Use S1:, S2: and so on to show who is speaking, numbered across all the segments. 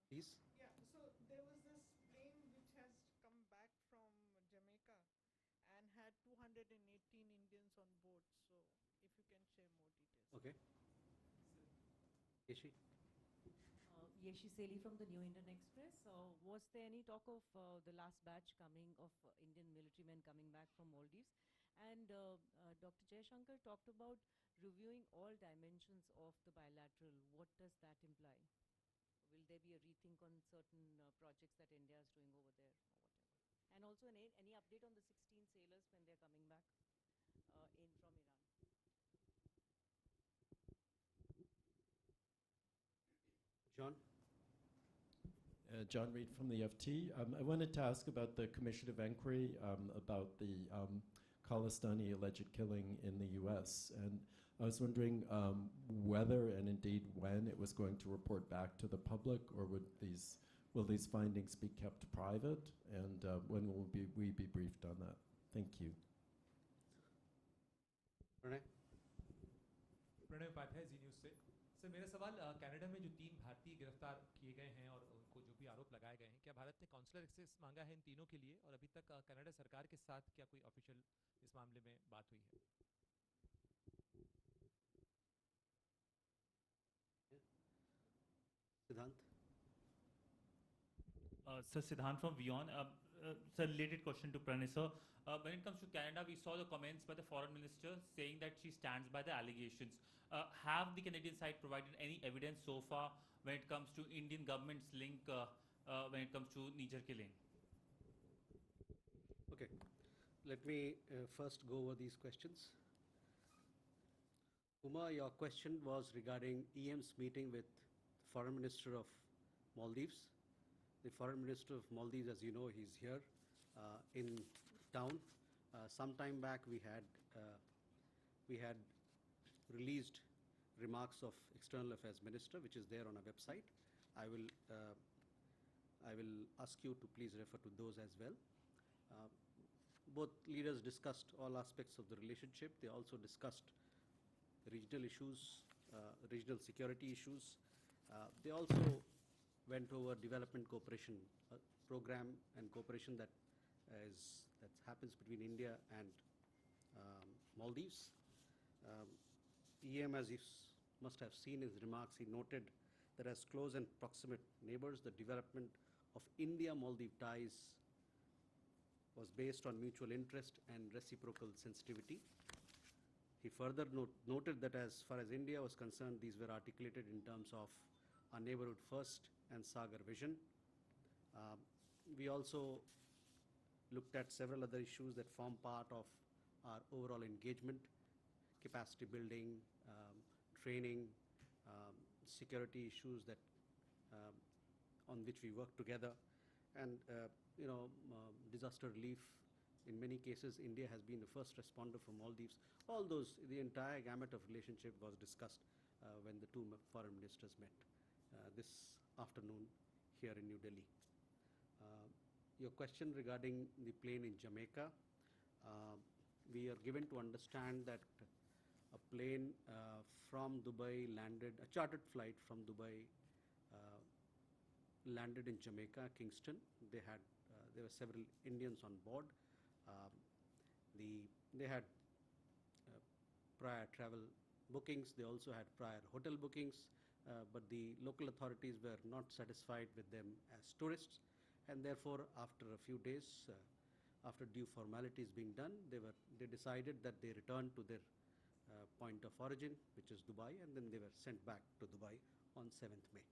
S1: Please.
S2: Yeah, so there was this plane which has come back from Jamaica and had 218 Indians on board. So if you can share more details.
S1: Okay. Yeshi?
S3: Yeshi Seli from the New Indian Express. Was there any talk of the last batch coming of Indian military men coming back from Maldives? And Dr. Jaishankar talked about reviewing all dimensions of the bilateral. What does that imply? Will there be a rethink on certain projects that India is doing over there or whatever? And also any update on the 16 sailors when they're coming back from Iran?
S1: John?
S4: John Reed from the FT. I wanted to ask about the Commission of Inquiry about the Khalistani alleged killing in the US. And I was wondering whether and indeed when it was going to report back to the public, or will these findings be kept private? And when will we be briefed on that? Thank you.
S1: Pranay?
S5: Pranay Upadhyay Zee news से। Sir मेरा सवाल Canada में जो 3 भारतीय गिरफ्तार किए गए हैं और उनको जो भी आरोप लगाए गए हैं, क्या भारत ने कॉन्सुलर एक्सेस मांगा है इन तीनों के लिए, और अभी तक कनाडा सरकार के साथ क्या कोई ऑफिशियल इस मामले में बात हुई है?
S1: Siddhant?
S6: Sir, Siddhant from Vion. Sir, related question to Pranay, sir. When it comes to Canada, we saw the comments by the foreign minister saying that she stands by the allegations. Have the Canadian side provided any evidence so far when it comes to Indian government's link when it comes to Niger killing?
S1: Okay. Let me first go over these questions. Uma, your question was regarding EM's meeting with the Foreign Minister of Maldives. The Foreign Minister of Maldives, as you know, he's here in town. Some time back, we had released remarks of External Affairs Minister, which is there on our website. I will ask you to please refer to those as well. Both leaders discussed all aspects of the relationship. They also discussed regional issues, regional security issues. They also went over development cooperation program and cooperation that happens between India and Maldives. EM, as you must have seen his remarks, he noted that as close and proximate neighbors, the development of India-Maldives ties was based on mutual interest and reciprocal sensitivity. He further noted that as far as India was concerned, these were articulated in terms of our neighborhood first and Sagar vision. We also looked at several other issues that form part of our overall engagement: capacity building, training, security issues that on which we work together, and disaster relief. In many cases, India has been the first responder for Maldives. All those, the entire gamut of relationship was discussed when the two foreign ministers met this afternoon here in New Delhi. Your question regarding the plane in Jamaica, we are given to understand that a plane from Dubai landed, a chartered flight from Dubai landed in Jamaica, Kingston. There were several Indians on board. They had prior travel bookings. They also had prior hotel bookings, but the local authorities were not satisfied with them as tourists, and therefore, after a few days, after due formalities being done, they decided that they returned to their point of origin, which is Dubai, and then they were sent back to Dubai on 7th May.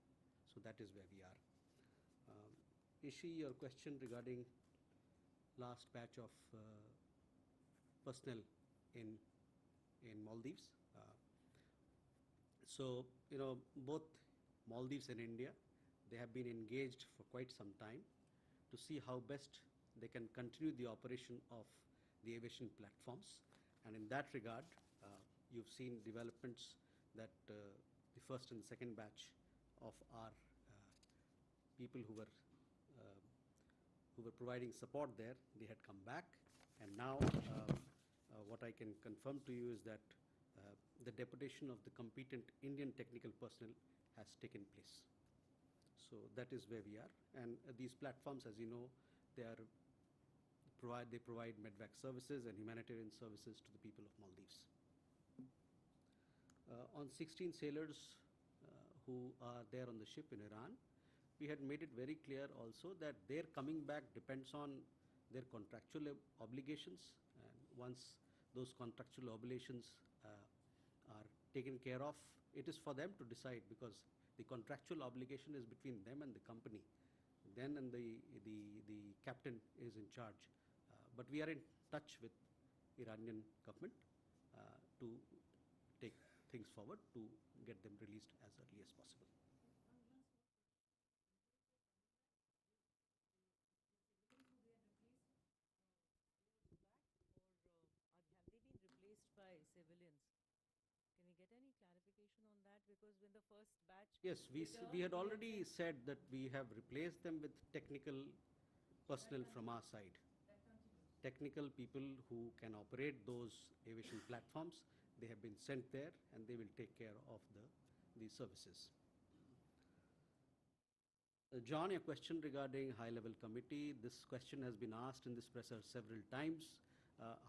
S1: So that is where we are. Ishi, your question regarding last batch of personnel in Maldives. So, both Maldives and India, they have been engaged for quite some time to see how best they can continue the operation of the aviation platforms. And in that regard, you've seen developments that the first and second batch of our people who were providing support there, they had come back. And now what I can confirm to you is that the deputation of the competent Indian technical personnel has taken place. So that is where we are. And these platforms, as you know, they provide medvac services and humanitarian services to the people of Maldives. On 16 sailors who are there on the ship in Iran, we had made it very clear also that their coming back depends on their contractual obligations. And once those contractual obligations are taken care of, it is for them to decide, because the contractual obligation is between them and the company. Then and the captain is in charge. But we are in touch with Iranian government to take things forward to get them released as early as possible.
S3: Have they been replaced by civilians? Can we get any clarification on that? Because when the first batch
S1: Yes, we had already said that we have replaced them with technical personnel from our side. Technical people who can operate those aviation platforms, they have been sent there and they will take care of the services. John, your question regarding high-level committee, this question has been asked in this presser several times.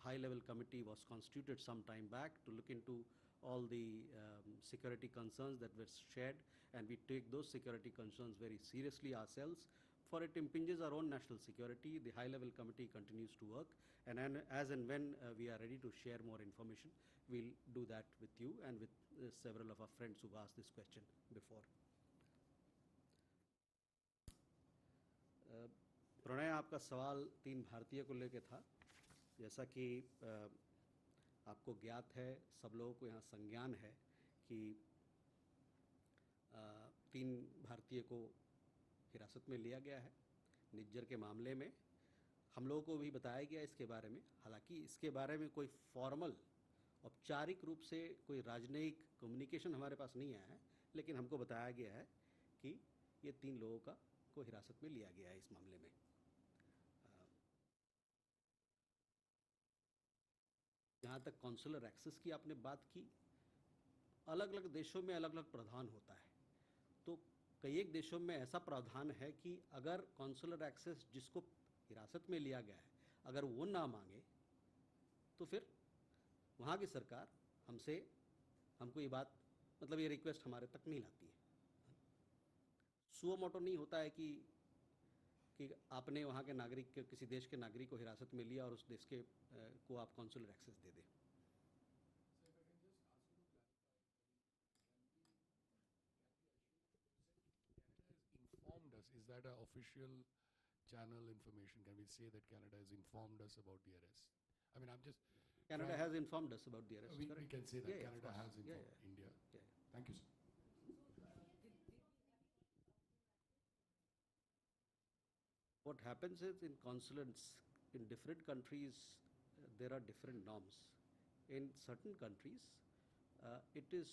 S1: High-level committee was constituted some time back to look into all the security concerns that were shared, and we take those security concerns very seriously ourselves. For it impinges our own national security. The high-level committee continues to work, and as and when we are ready to share more information, we'll do that with you and with several of our friends who've asked this question before. Pranay, आपका सवाल 3 भारतीय को लेके था। जैसा कि आपको ज्ञात है, सब लोगों को यहाँ संज्ञान है कि 3 भारतीय को हिरासत में लिया गया है निज्जर के मामले में। हम लोगों को भी बताया गया इसके बारे में। हालांकि इसके बारे में कोई फॉर्मल औपचारिक रूप से कोई राजनयिक कम्युनिकेशन हमारे पास नहीं आया है, लेकिन हमको बताया गया है कि ये 3 लोगों को हिरासत में लिया गया है इस मामले में। जहाँ तक कॉन्सुलर एक्सेस की आपने बात की, अलग अलग देशों में अलग अलग प्रावधान होता है। तो कई एक देशों में ऐसा प्रावधान है कि अगर कॉन्सुलर एक्सेस जिसको हिरासत में लिया गया है, अगर वो ना मांगे, तो फिर वहाँ की सरकार हमको ये बात, मतलब ये रिक्वेस्ट हमारे तक नहीं लाती है। सुओ मोटो नहीं होता है कि आपने वहाँ के नागरिक, किसी देश के नागरिक को हिरासत में लिया और उस देश के को आप कॉन्सुलर एक्सेस दे दें।
S7: Informed us. Is that an official channel information? Can we say that Canada has informed us about the arrest? I mean, I'm just...
S1: Canada has informed us about the arrest.
S7: We can say that
S1: Yeah,
S7: Canada has informed
S1: yeah.
S7: India.
S1: Yeah.
S7: Thank you, sir.
S1: What happens is, in consulates in different countries, there are different norms. In certain countries, it is,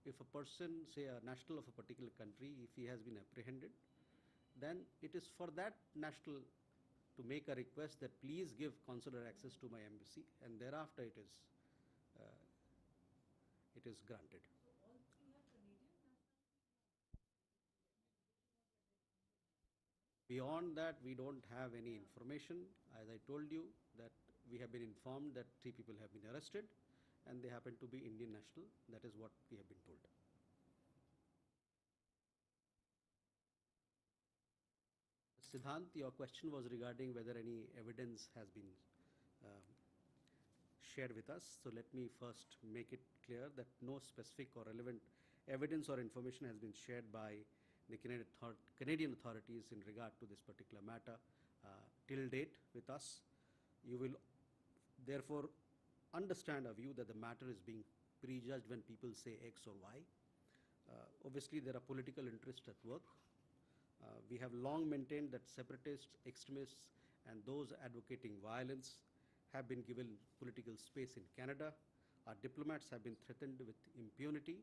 S1: if a person, say a national of a particular country, if he has been apprehended, then it is for that national to make a request that please give consular access to my embassy, and thereafter it is granted. Beyond that, we don't have any information. As I told you, that we have been informed that 3 people have been arrested and they happen to be Indian national. That is what we have been told. Siddhant, your question was regarding whether any evidence has been shared with us. So let me first make it clear that no specific or relevant evidence or information has been shared by the Canadian authorities in regard to this particular matter till date with us. You will therefore understand our view that the matter is being prejudged when people say X or Y. Obviously, there are political interests at work. We have long maintained that separatists, extremists, and those advocating violence have been given political space in Canada. Our diplomats have been threatened with impunity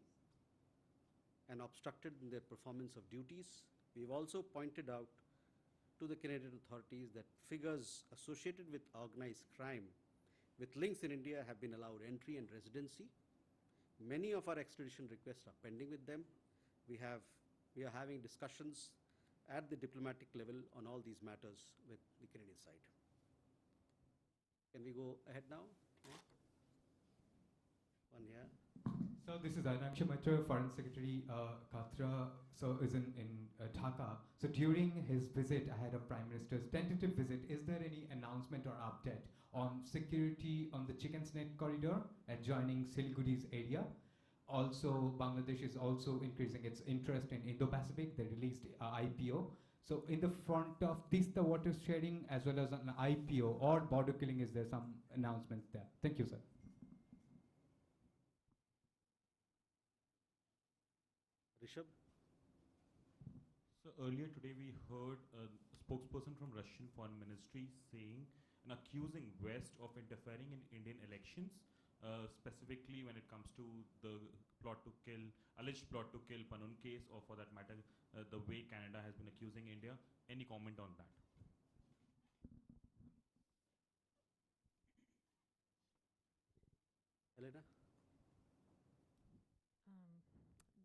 S1: and obstructed in their performance of duties. We've also pointed out to the Canadian authorities that figures associated with organized crime with links in India have been allowed entry and residency. Many of our extradition requests are pending with them. We have we are having discussions at the diplomatic level on all these matters with the Canadian side. Can we go ahead now? Yeah. One here.
S8: So this is Anaksha Mitra, Foreign Secretary Katra, so is in Dhaka. So during his visit ahead of Prime Minister's tentative visit, is there any announcement or update on security on the Chicken Snake corridor adjoining Siliguri's area? Also, Bangladesh is also increasing its interest in Indo-Pacific. They released IPO. So in the front of this, the water sharing as well as an IPO or border killing, is there some announcements there? Thank you, sir.
S1: Rishabh?
S6: So earlier today we heard a spokesperson from Russian Foreign Ministry saying and accusing West of interfering in Indian elections, specifically when it comes to the alleged plot to kill Panun case, or for that matter, the way Canada has been accusing India. Any comment on that?
S1: Elena?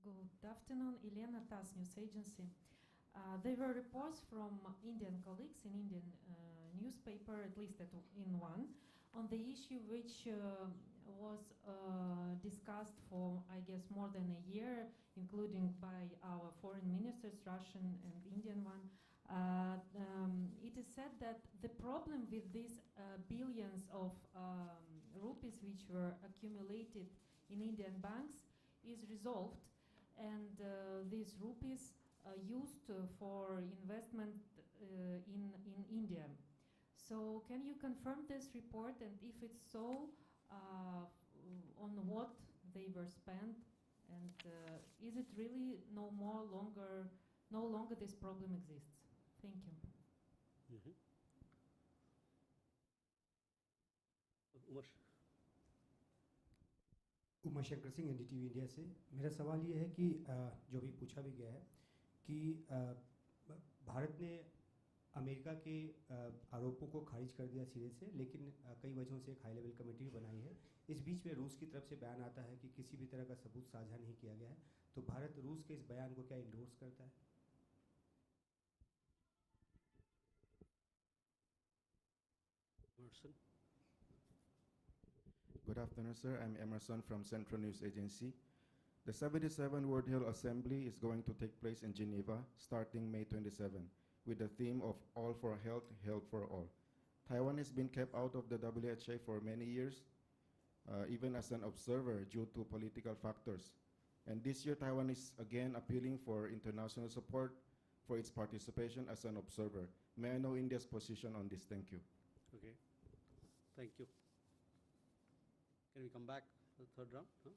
S9: Good afternoon, Elena, TASS News Agency. There were reports from Indian colleagues in Indian newspaper, at least in one, on the issue which was discussed for, I guess, more than a year, including by our foreign ministers, Russian and Indian one. It is said that the problem with these billions of rupees which were accumulated in Indian banks is resolved, and these rupees used for investment in India. So can you confirm this report, and if it's so, on what they were spent, and is it really no longer this problem exists? Thank you.
S1: Mm-hmm. Umar.
S10: Uma Shankar Singh NDTV India से। मेरा सवाल ये है कि जो भी पूछा भी गया है कि भारत ने अमेरिका के आरोपों को खारिज कर दिया सिरे से, लेकिन कई वजहों से एक हाई लेवल कमेटी बनाई है। इस बीच में रूस की तरफ से बयान आता है कि किसी भी तरह का सबूत साझा नहीं किया गया है, तो भारत रूस के इस बयान को क्या इंडोर्स करता है?
S1: Emerson.
S11: Good afternoon, sir. I'm Emerson from Central News Agency. The 77th World Health Assembly is going to take place in Geneva starting May 27 with the theme of All for Health, Health for All. Taiwan has been kept out of the WHO for many years, even as an observer due to political factors. And this year, Taiwan is again appealing for international support for its participation as an observer. May I know India's position on this? Thank you.
S1: Okay. Thank you. Can we come back to the third round? Huh?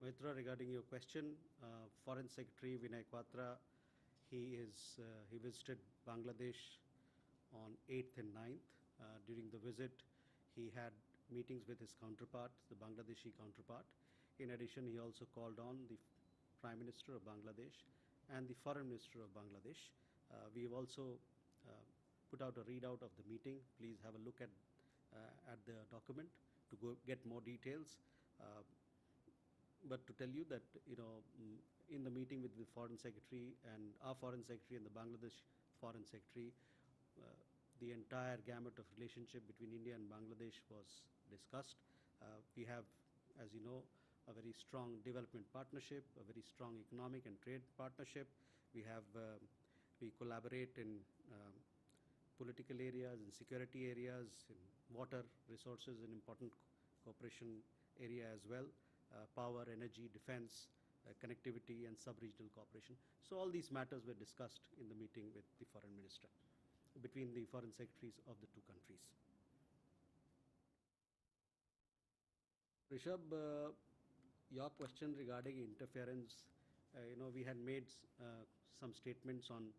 S1: Mitra, regarding your question, Foreign Secretary Vinay Quatra, he visited Bangladesh on 8th and 9th. During the visit, he had meetings with his counterpart, the Bangladeshi counterpart. In addition, he also called on the Prime Minister of Bangladesh and the Foreign Minister of Bangladesh. We have also put out a readout of the meeting. Please have a look at the document to get more details. But to tell you that, in the meeting with the Foreign Secretary and our Foreign Secretary and the Bangladesh Foreign Secretary, the entire gamut of relationship between India and Bangladesh was discussed. We have, as you know, a very strong development partnership, a very strong economic and trade partnership. We collaborate in political areas, in security areas, in water resources, an important cooperation area as well, power, energy, defense, connectivity, and sub-regional cooperation. So all these matters were discussed in the meeting with the foreign minister, between the foreign secretaries of the two countries. Rishabh, your question regarding interference, we had made some statements on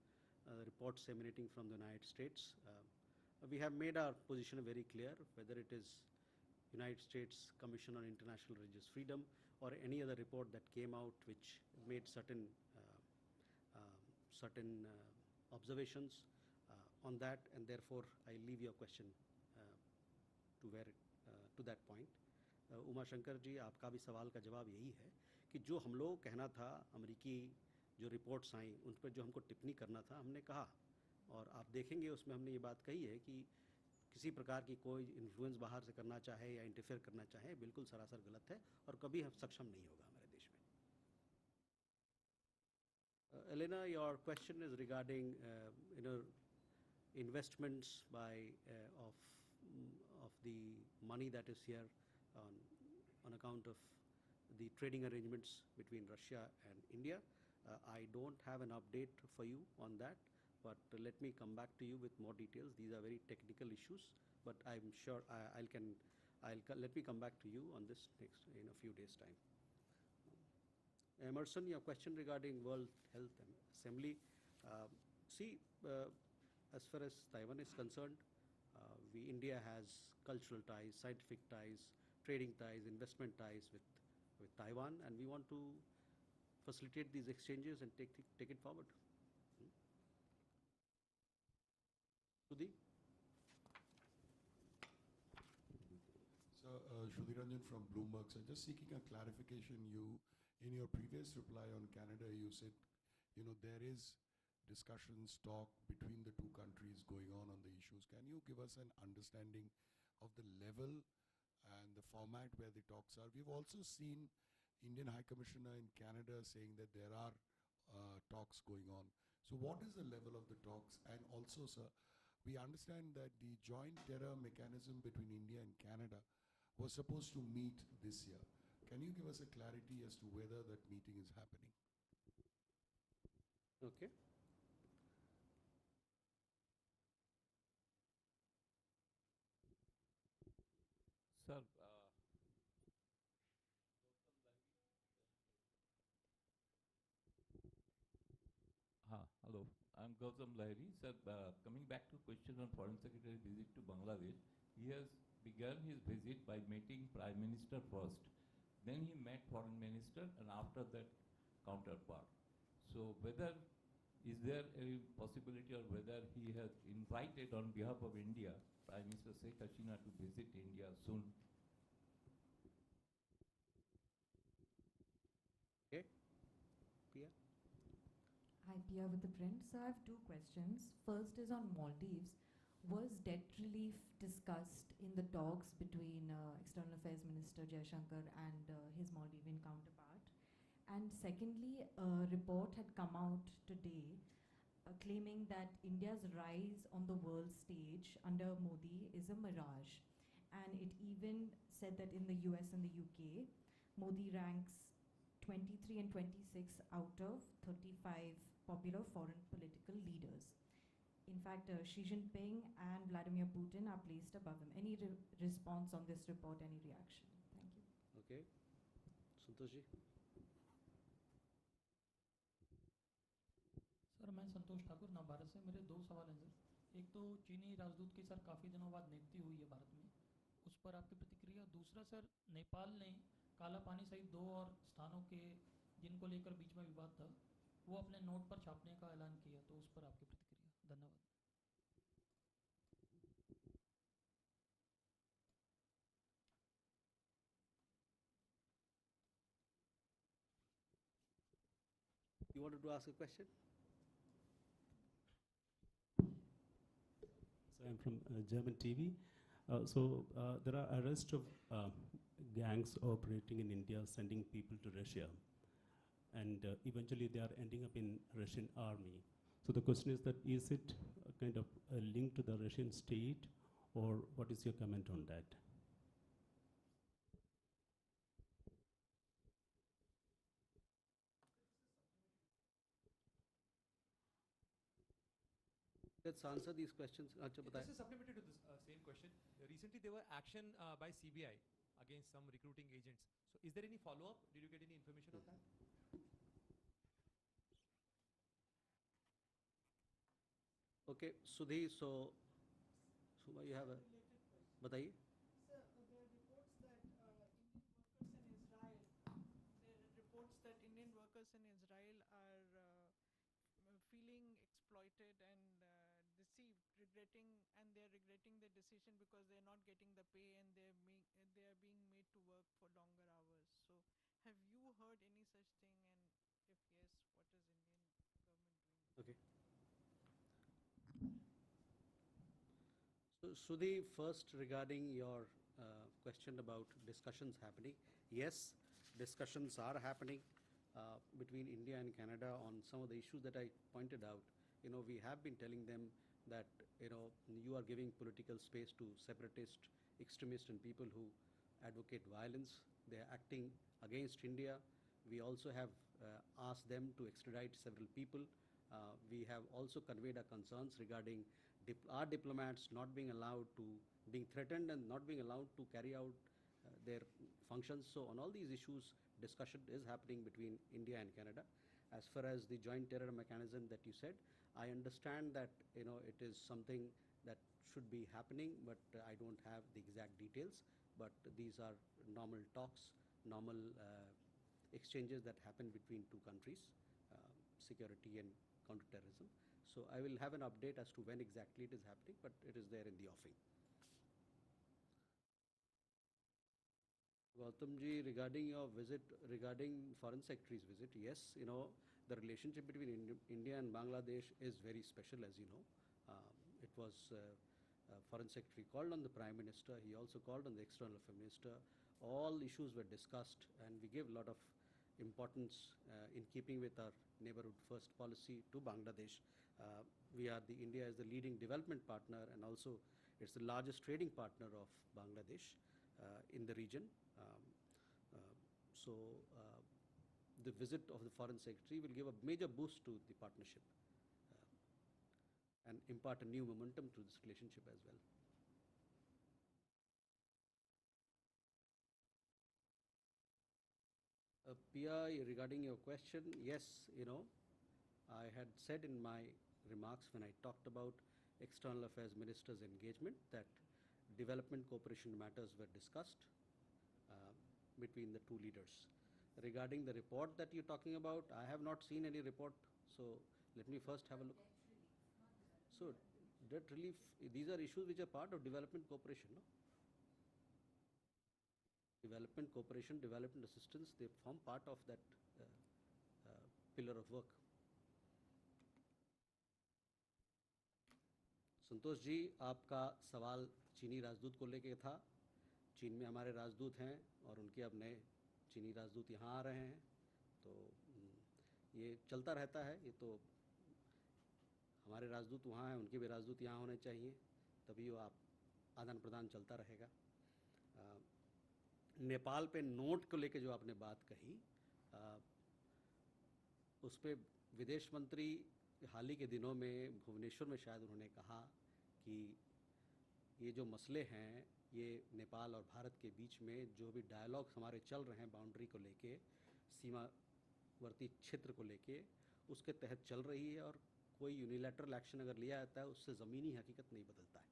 S1: reports emanating from the United States. We have made our position very clear, whether it is United States Commission on International Religious Freedom or any other report that came out which made certain observations on that, and therefore I leave your question to that point. Uma Shankar ji, आपका भी सवाल का जवाब यही है कि जो हम लोग कहना था, अमेरिकी जो रिपोर्ट्स आई उन पर जो हमको टिप्पणी करना था हमने कहा, और आप देखेंगे उसमें हमने ये बात कही है कि किसी प्रकार की कोई इन्फ्लुएंस बाहर से करना चाहे या इंटरफेयर करना चाहे, बिल्कुल सरासर गलत है और कभी हम सक्षम नहीं होगा हमारे देश में। Elena, your question is regarding investments of the money that is here on account of the trading arrangements between Russia and India. I don't have an update for you on that, but let me come back to you with more details. These are very technical issues, but I'm sure let me come back to you on this next in a few days' time. Emerson, your question regarding World Health Assembly. As far as Taiwan is concerned, India has cultural ties, scientific ties, trading ties, investment ties with Taiwan, and we want to facilitate these exchanges and take it forward. Sudhi?
S7: So, Shruti Ranjan from Bloomberg. So, just seeking a clarification, in your previous reply on Canada, you said, there is discussions, talk between the two countries going on the issues. Can you give us an understanding of the level and the format where the talks are? We've also seen Indian High Commissioner in Canada saying that there are talks going on. So what is the level of the talks? And also, sir, we understand that the joint terror mechanism between India and Canada was supposed to meet this year. Can you give us a clarity as to whether that meeting is happening?
S1: Okay.
S12: Sir, hello. I'm Gautam Lahiri. Sir, coming back to question on Foreign Secretary visit to Bangladesh, he has begun his visit by meeting Prime Minister first. Then he met Foreign Minister and after that counterpart. So whether is there a possibility or whether he has invited on behalf of India Prime Minister Sheikh Hasina to visit India soon?
S1: Okay. Pia?
S13: Hi, Pia with the print. So I have two questions. First is on Maldives. Was debt relief discussed in the talks between External Affairs Minister Jaishankar and his Maldivian counterpart? And secondly, a report had come out today claiming that India's rise on the world stage under Modi is a mirage. And it even said that in the US and the UK, Modi ranks 23 and 26 out of 35 popular foreign political leaders. In fact, Xi Jinping and Vladimir Putin are placed above him. Any response on this report, any reaction? Thank you.
S1: Okay. Santosh ji?
S14: Sir मैं संतोष ठाकुर नवभारत से। मेरे दो सवाल हैं sir. एक तो चीनी राजदूत की सर काफ़ी दिनों बाद नियुक्ति हुई है भारत में, उस पर आपकी प्रतिक्रिया। दूसरा सर, नेपाल ने काला पानी सहित दो और स्थानों के जिनको लेकर बीच में विवाद था वो अपने नोट पर छापने का ऐलान किया, तो उस पर आपकी प्रतिक्रिया। धन्यवाद।
S1: You wanted to ask a question?
S15: So I'm from German TV. There are arrests of gangs operating in India, sending people to Russia, and eventually they are ending up in Russian army. So the question is that, is it a kind of a link to the Russian state, or what is your comment on that?
S1: Let's answer these questions.
S5: Just a supplementary to this same question. Recently, there were action by CBI against some recruiting agents. So, is there any follow-up? Did you get any information on that?
S1: Okay, Sudhi, so you have a... Bataiye?
S2: Sir, there are reports that Indian workers in Israel are feeling exploited and deceived, regretting their decision because they're not getting the pay and they are being made to work
S1: Okay. So, Sudhi, first regarding your question about discussions happening. Yes, discussions are happening between India and Canada on some of the issues that I pointed out. We have been telling them that, you are giving political space to separatist, extremists, and people who advocate violence. They are acting against India. We also have asked them to extradite several people. We have also conveyed our concerns regarding our diplomats not being allowed to, being threatened and not being allowed to carry out their functions. So on all these issues, discussion is happening between India and Canada. As far as the joint terror mechanism that you said, I understand that it is something that should be happening, but I don't have the exact details. But these are normal talks, normal exchanges that happen between two countries, security and counterterrorism. So I will have an update as to when exactly it is happening, but it is there in the offing. Gautamji, regarding your visit, regarding Foreign Secretary's visit, yes, the relationship between India and Bangladesh is very special, as you know. It was Foreign Secretary called on the Prime Minister. He also called on the External Affairs Minister. All issues were discussed, and we gave a lot of importance in keeping with our neighborhood first policy to Bangladesh. India is the leading development partner, and also it's the largest trading partner of Bangladesh in the region. So the visit of the Foreign Secretary will give a major boost to the partnership and impart a new momentum to this relationship as well. PI, regarding your question, yes, I had said in my remarks when I talked about External Affairs Minister's engagement that development cooperation matters were discussed between the two leaders. Regarding the report that you're talking about, I have not seen any report, so let me first have a look. So, debt relief, these are issues which are part of development cooperation, no? Development cooperation, development assistance, they form part of that pillar of work. Santosh ji, आपका सवाल चीनी राजदूत को लेके था। चीन में हमारे राजदूत हैं और उनके अब नए चीनी राजदूत यहाँ आ रहे हैं, तो ये चलता रहता है। ये तो हमारे राजदूत वहाँ हैं, उनके भी राजदूत यहाँ होने चाहिए, तभी वो आप आदान प्रदान चलता रहेगा। नेपाल पे नोट को लेके जो आपने बात कही, उस पे विदेश मंत्री हाल ही के दिनों में भुवनेश्वर में शायद उन्होंने कहा कि ये जो मसले हैं, ये नेपाल और भारत के बीच में जो भी डायलॉग्स हमारे चल रहे हैं बाउंड्री को लेके, सीमावर्ती क्षेत्र को लेके, उसके तहत चल रही है, और कोई यूनिलैटरल एक्शन अगर लिया जाता है उससे ज़मीनी हकीकत नहीं बदलता है।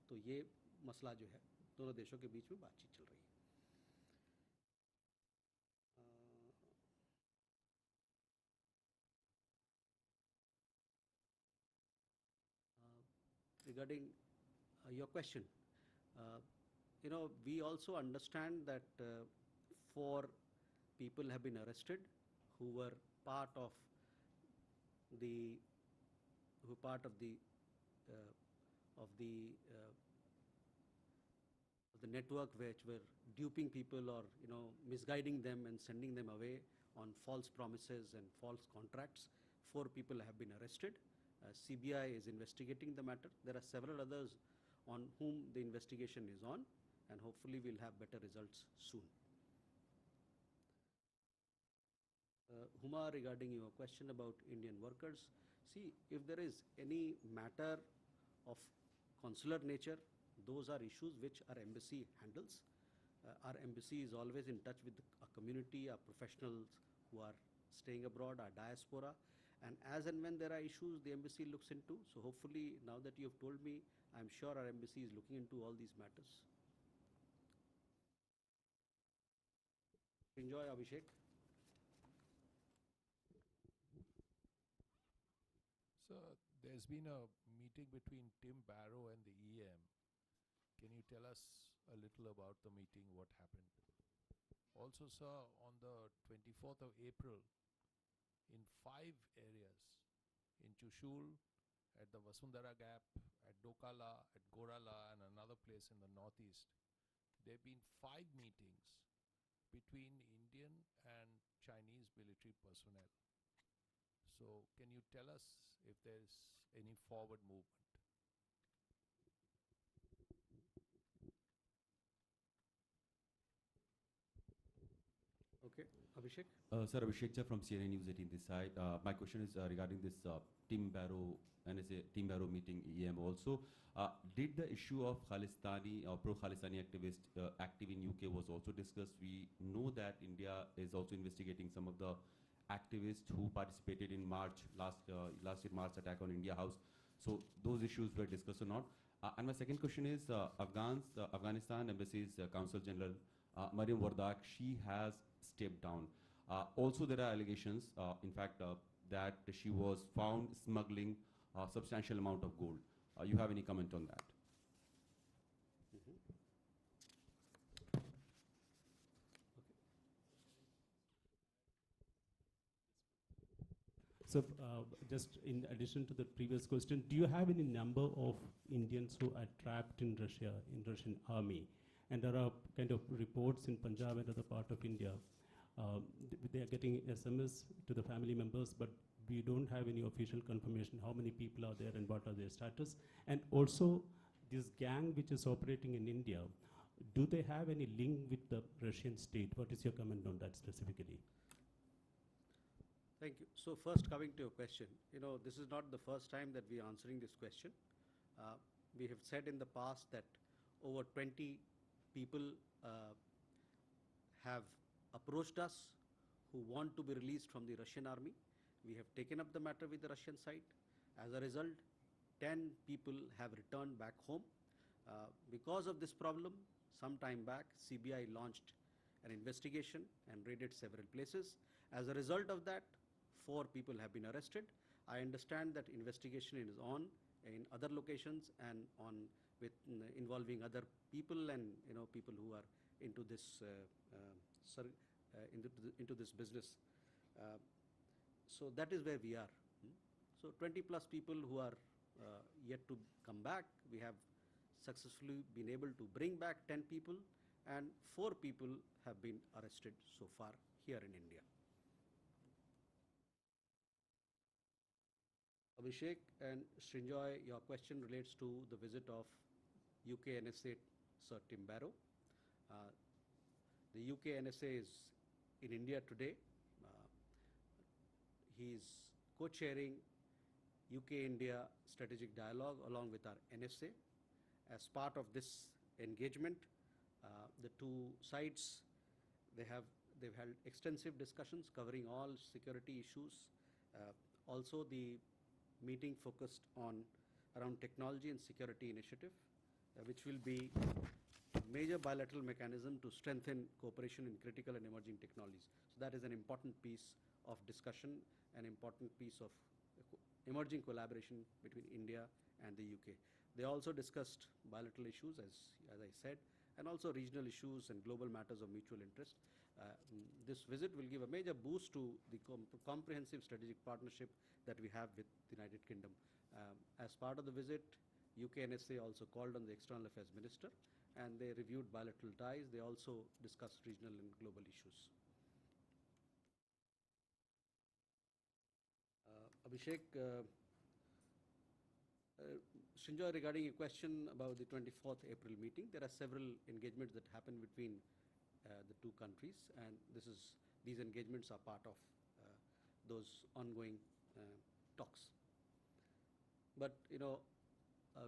S1: तो ये मसला जो है दोनों देशों के बीच में बातचीत चल रही है। Regarding your question, we also understand that 4 people have been arrested who were part of the network which were duping people or misguiding them and sending them away on false promises and false contracts. 4 people have been arrested. CBI is investigating the matter. There are several others on whom the investigation is on, and hopefully we'll have better results soon. Huma, regarding your question about Indian workers, see, if there is any matter of consular nature, those are issues which our embassy handles. Our embassy is always in touch with our community, our professionals who are staying abroad, our diaspora. And as and when there are issues, the embassy looks into. So hopefully, now that you have told me, I'm sure our embassy is looking into all these matters. Enjoy, Abhishek.
S16: So there's been a meeting between Tim Barrow and the EM. Can you tell us a little about the meeting, what happened? Also, sir, on the 24th of April, in 5 areas in Chushul, at the Vasundhara Gap, at Dokala, at Gorala, and another place in the northeast. There have been 5 meetings between Indian and Chinese military personnel. So can you tell us if there's any forward movement?
S1: Okay, Abhishek?
S17: Sir, Abhishek Cha from CNN News 18 this side. My question is regarding this Team Barrow, NSA Team Barrow meeting EM also. Did the issue of Khalistani or pro-Khalistani activist active in UK was also discussed? We know that India is also investigating some of the activists who participated in last year March attack on India House. So those issues were discussed or not? And my second question is Afghanistan Embassy's Consul General Mariam Wardak, she has stepped down. Also, there are allegations, in fact, that she was found smuggling a substantial amount of gold. You have any comment on that?
S15: So, just in addition to the previous question, do you have any number of Indians who are trapped in Russia, in Russian army? And there are kind of reports in Punjab and other part of India. They are getting SMS to the family members, but we don't have any official confirmation how many people are there and what are their status. And also, this gang which is operating in India, do they have any link with the Russian state? What is your comment on that specifically?
S1: Thank you. So first, coming to your question, this is not the first time that we are answering this question. We have said in the past that over 20 people have approached us who want to be released from the Russian army. We have taken up the matter with the Russian side. As a result, 10 people have returned back home. Because of this problem, some time back, CBI launched an investigation and raided several places. As a result of that, 4 people have been arrested. I understand that investigation is on in other locations and involving other people and people who are into this into this business. So that is where we are. So 20 plus people who are yet to come back. We have successfully been able to bring back 10 people, and 4 people have been arrested so far here in India. Abhishek and Srinjoy, your question relates to the visit of UK NSA Sir Tim Barrow. The UK NSA is in India today. He is co-chairing UK-India strategic dialogue along with our NSA. As part of this engagement, the two sides, they've held extensive discussions covering all security issues. Also, the meeting focused around technology and security initiative, which will be a major bilateral mechanism to strengthen cooperation in critical and emerging technologies. So that is an important piece of discussion, an important piece of emerging collaboration between India and the UK. They also discussed bilateral issues, as I said, and also regional issues and global matters of mutual interest. This visit will give a major boost to the comprehensive strategic partnership that we have with the United Kingdom. As part of the visit, UK NSA also called on the External Affairs Minister, and they reviewed bilateral ties. They also discussed regional and global issues. Abhishek, Srinjoy, regarding a question about the 24th April meeting, there are several engagements that happen between the two countries, and these engagements are part of those ongoing talks. But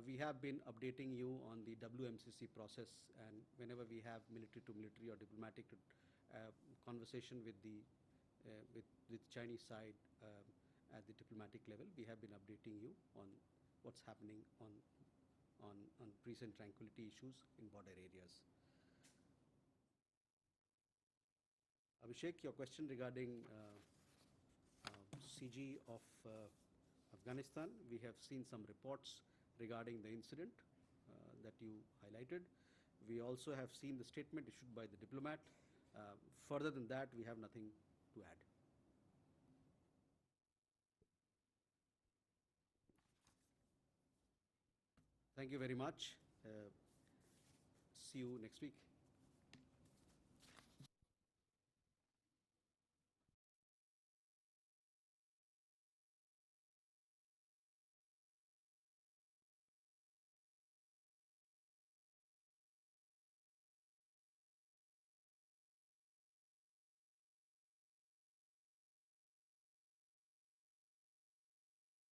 S1: we have been updating you on the WMCC process, and whenever we have military to military or diplomatic conversation with the Chinese side at the diplomatic level, we have been updating you on what's happening on peace and tranquility issues in border areas. Abhishek, your question regarding CG of Afghanistan, we have seen some reports regarding the incident that you highlighted. We also have seen the statement issued by the diplomat. Further than that, we have nothing to add. Thank you very much. See you next week.